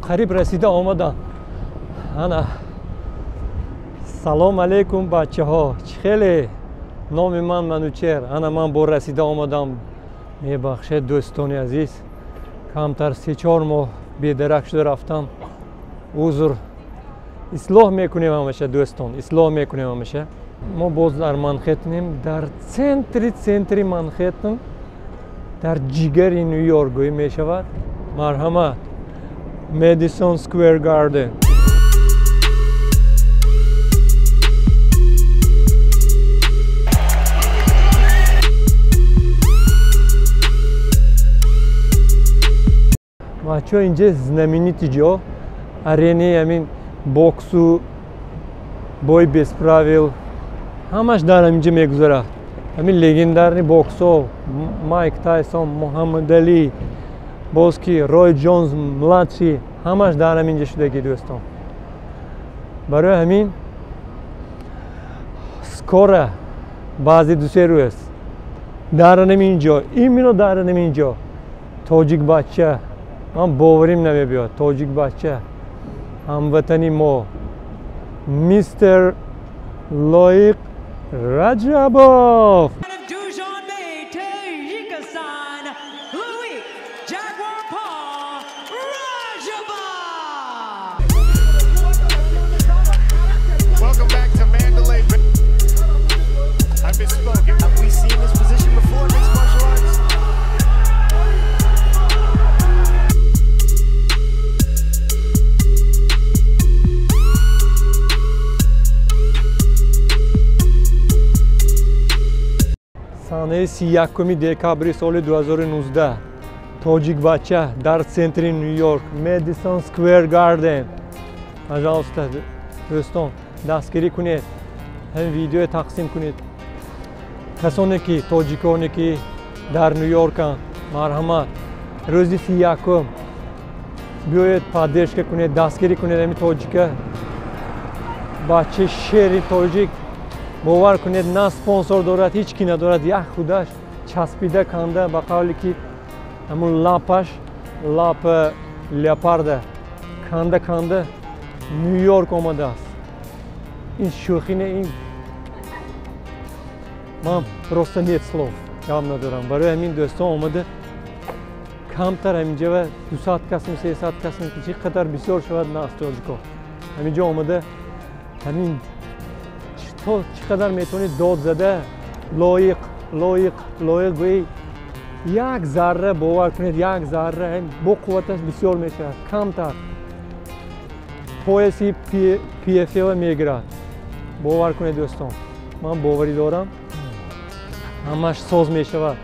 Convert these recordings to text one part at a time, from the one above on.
قریب رسیده آمدم. انا سلام علیکم بچه ها، خیلی نام من منوچهر. انا من با رسیده آمدم. میبخشید دوستان عزیز، کمتر 3-4 ماه بیدرک شده رفتم. عذر اصلاح میکنیم همیشه دوستان، اصلاح میکنیم همیشه. ما باز در منهتنیم، در центри منهتن، در جگر نیویورک گویی میشود. مرحمت، مدیسون سکویر گاردن. بچه ها اینجا знаменитый جا، арена همین بوکسو، бой без правил، همش در اینجا میگذره. همین لژندری بوکسو، مایک تایسون، محمد علی، بازکی روی جونز ملاتشی، همش در اینجا شدگی دوستان. برای همین скоро بعضی دوسری روز در اینجا، ایمینو در اینجا تاجیک بچه، من باوریم نمیاد، تاجیک بچه هموطنی ما میستر لایق رجبوف. Welcome back to Mandalay. I've been spoken. Have we seen this position before in mixed martial arts? صحنه 31 دکابر سال 2019 تاجیک بچه در سنتر نیویورک، مدیسون سکویر گاردن. پاجالوستا دوستان دستگیری کنید، همین ویدیو تقسیم کنید. کسانی که تاجیکانی که در نیویورکن، مرحمت، روزی 31 بیایید پادرشگاه کنید، دستگیری کنید. همین تاجیکه بچه شیر تاجیک، باور کنید نه سپانسر دارد، هیچ کی ندارد، یک خودش چسبیده کنده با قولی که همون لاپش لاپ لیپارده کنده نیویورک آمده است. این شوخی نه، این من просто нет слов جواب ندارم. برای همین دوستان آمده کمتر همینجا و 200 کسی 300 کسی که چقدر بسیار شود ناستالژیکا همینجا آمده. همین تو چقدر میتونید داد زده لایق گویی یک ذره باور کنید، یک ذره با قوتش بسیار میشه، کمتر پایسی پی اف ال میگیرد. باور کنید دوستان، من باوری دارم همش ساز میشود.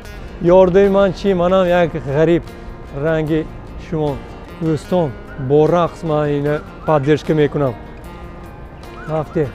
یاردای من چی؟ منم یک غریب رنگ شما دوستان با رقص من اینه поддержка میکنم. هفته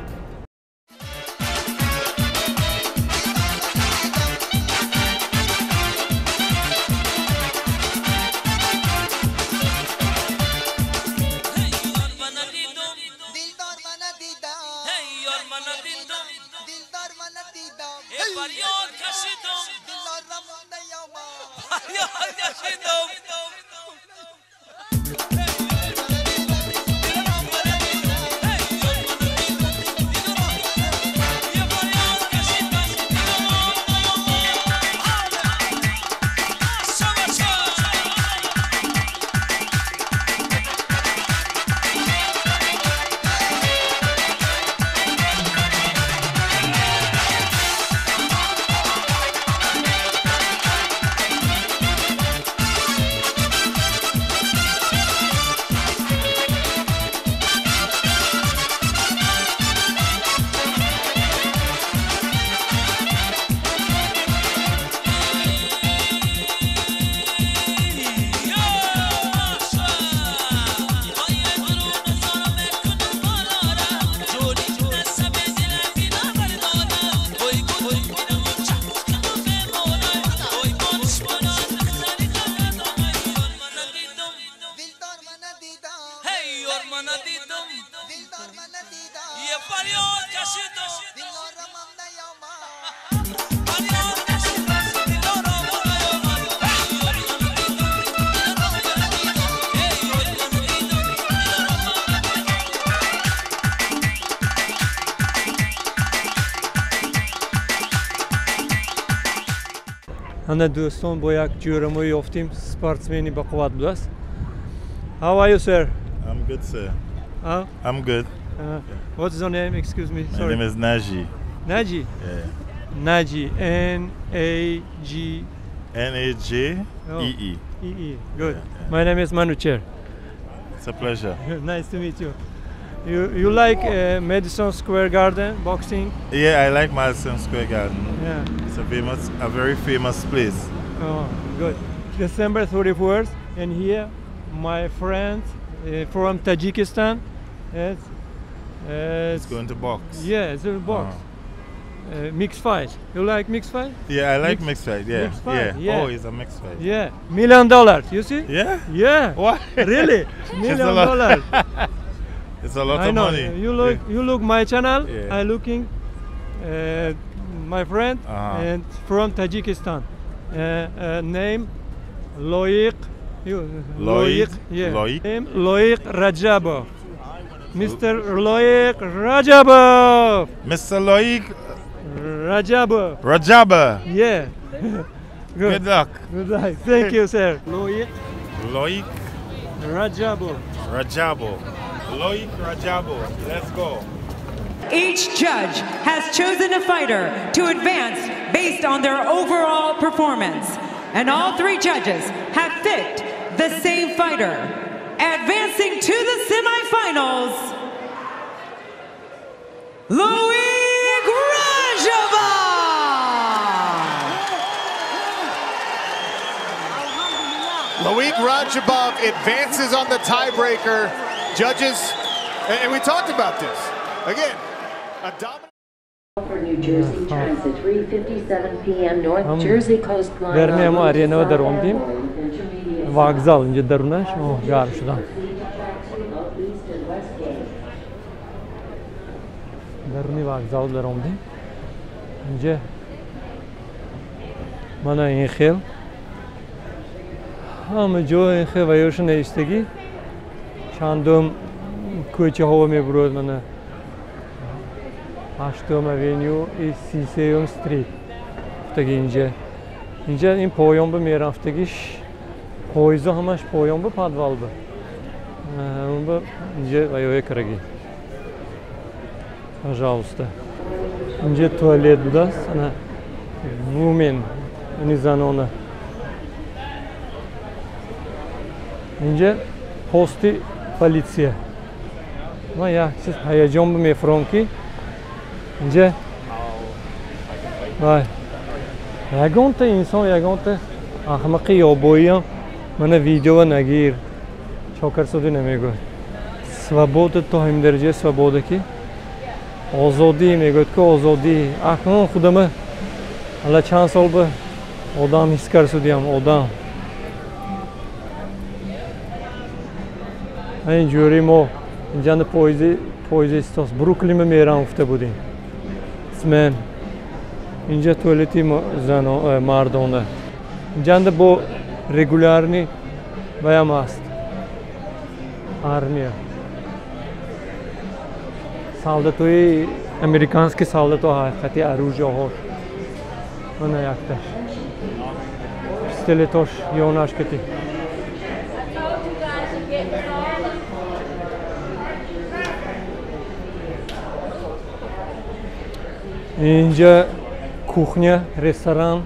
ҳана дӯстон бо як ҷӯрамое ёфтем спортсмени бақувват будаст. How are you, sir? I'm good, sir. Huh? I'm good. What's your name? Excuse me. My Sorry. name is Naji. Naji. Yeah. Naji. N-A-G. N-A-J-E-E. E-E. Good. Yeah. My name is Manucher. It's a pleasure. Nice to meet you. You like Madison Square Garden boxing? Yeah, I like Madison Square Garden. Yeah. It's a very famous place. Oh, good. December 31st, and here my friend from Tajikistan. Yes. It's going to box. Yeah, it's a box. Mixed fight. You like mixed fight? Yeah, I like mixed fight. Yeah. Mixed fight, Yeah. yeah. Oh, it's a mixed fight. Yeah. $1 million. You see? Yeah? Yeah. What? Really? It's $1 a lot. million. It's a lot I of know. money. You look my channel. Yeah. I looking my friend and from Tajikistan. Name Loiq. Loiq? Yeah. Loiq? Name Loiq Rajabov. Mr. Loiq Rajabov. Mr. Loiq Rajabov. Rajaba. Yeah. Good luck. Good luck. Thank you, sir. Loiq Loiq Rajabov. Rajabo. Loiq Rajabo. Let's go. Each judge has chosen a fighter to advance based on their overall performance. And all three judges have picked the same fighter. Advancing to the semifinals, Loiq Rajabov. Loiq Rajabov advances on the tiebreaker. Judges, and we talked about this. Again, a dominant. For New Jersey Transit, 3:57 p.m. North Jersey coastline. Vermeye ama arena dar oldum. Vokzal ince daruna şu garşıdan. Daruni vokzal dar oldum. İnce mana این خیل همه جا این خیل و یوش نیستگی چندم کوچه ها میبرد من هشتم اوینیو ای 33 استریت افتگی اینجا این پایان به میرفتگیش پایزا همش پایان به پادوال به اون به اینجا ویوه کرگی пожалуйста اینجا توالت بودست انا وومن اینی زنانه اینجا پستی پلیسیه ما یک چیز هیجان به میفرام کی اینجا وای یگان تا انسان یگان تا احمقی یابایی هم من ویدیو نگیر چاکر سودی نمیگوید свобода تا هم درجه свобода کی آزادی میگوید که آزادی اکنون خودم حالا چند سال به آدم حس کرد سودیم آدم اینجوری ما اینجا پاییزی استاس بروکلین میرم افته بودیم اسمن اینجا توالتی مردانه اینجا با رگولارنی ویم است армия солдатои американски солдато ҳақиқати оружияҳош мана якташ пистолетош ёнаш кати инҷа кухня ресторан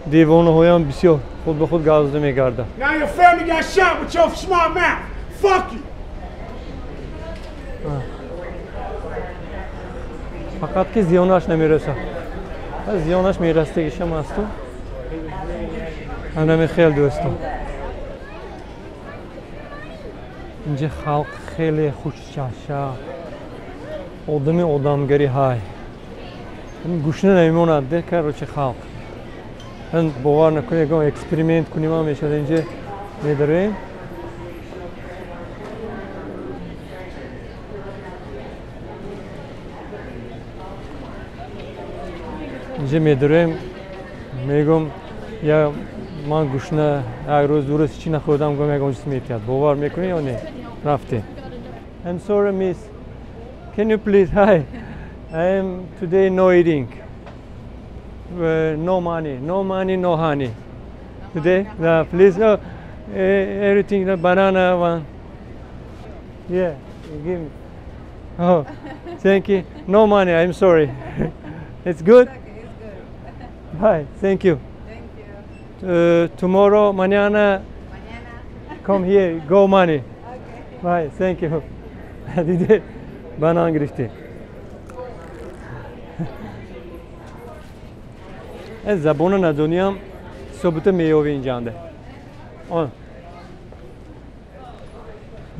девонаҳоям бисёр худ ба худ гавзда мегардад Now your family got shot with your smart mouth. Fuck you. фақат ки зиёнаш намереса зиёнаш мерастагишам асту анами хел дӯстам инҷа халқ хеле хушчаша одами одамгари ҳай гӯшна намемонад де карочи халқ من باور نکنید اگه اکسپریمنت کنیم هم میشد اینجا میداریم اینجا میداریم میگم یا من گوشنه یک روز دو روز چی نخوردم گم یک اونجا میتید باور میکنی یا نه رفته I'm sorry miss can you please hi I am today no eating. No money, no honey. Today, please, everything, the banana one. Yeah, give me. Oh, thank you. No money, I'm sorry. It's good? Okay, it's good. Bye, thank you. Thank you. Tomorrow, mañana, Mañana. come here, go money. Okay. Bye, thank you. Dedi, bana girişti. از زبان ندونیم ثبوت میوه اینجانده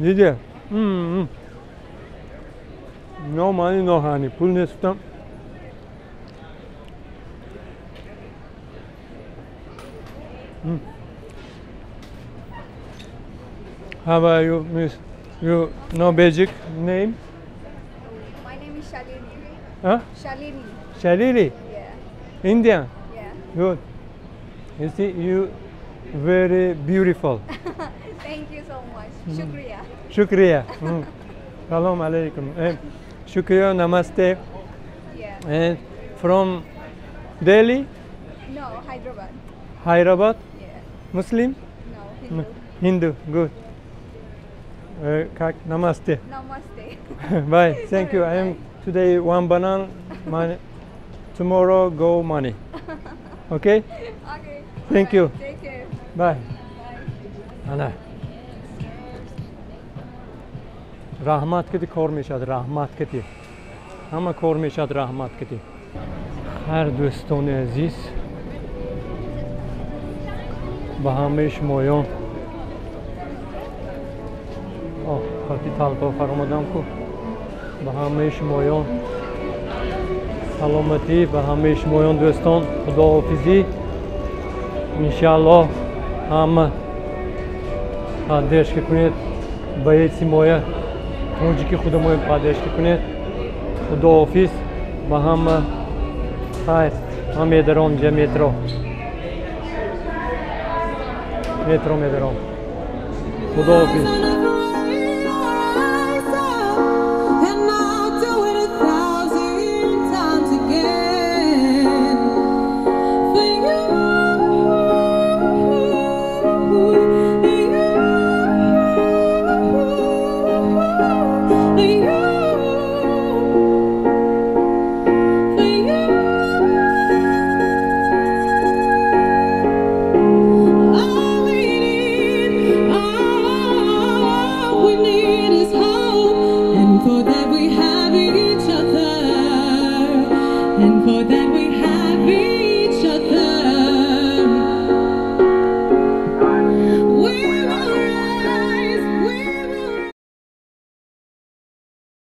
دیدی نو مانی نو هانی پول نیستم How are you, miss? You know basic name? My name is Shalini. Huh? Shalini. Shalili? Yeah. Indian? Yeah. Good. You see, you very beautiful. Thank you so much. Shukriya. Shukriya. Salam alaikum. Shukriya, namaste. Yeah. And from Delhi, No, Hyderabad. Hyderabad, Yeah. Muslim, No, Hindu. Hindu. Good. Namaste. Namaste. Bye. Thank you. I am today one banana. Tomorrow go money. Okay. Okay. Thank you. Take care. Bye. Ana. Rahmat kiti kor mishad. Rahmat kiti. Hama kor mishad. Rahmat kiti. Har doston aziz. با همه شمایان خاطی طلبا فرمودم که با همه شمایان سلامتی با همه شمایان دوستان خداحافظی انشالله همه پاداش کنید با یک مایه اونجا که خودمون پاداش کنید خداحافظ با همه خیر همه درام جمعیت مترو میدارم خداحافظ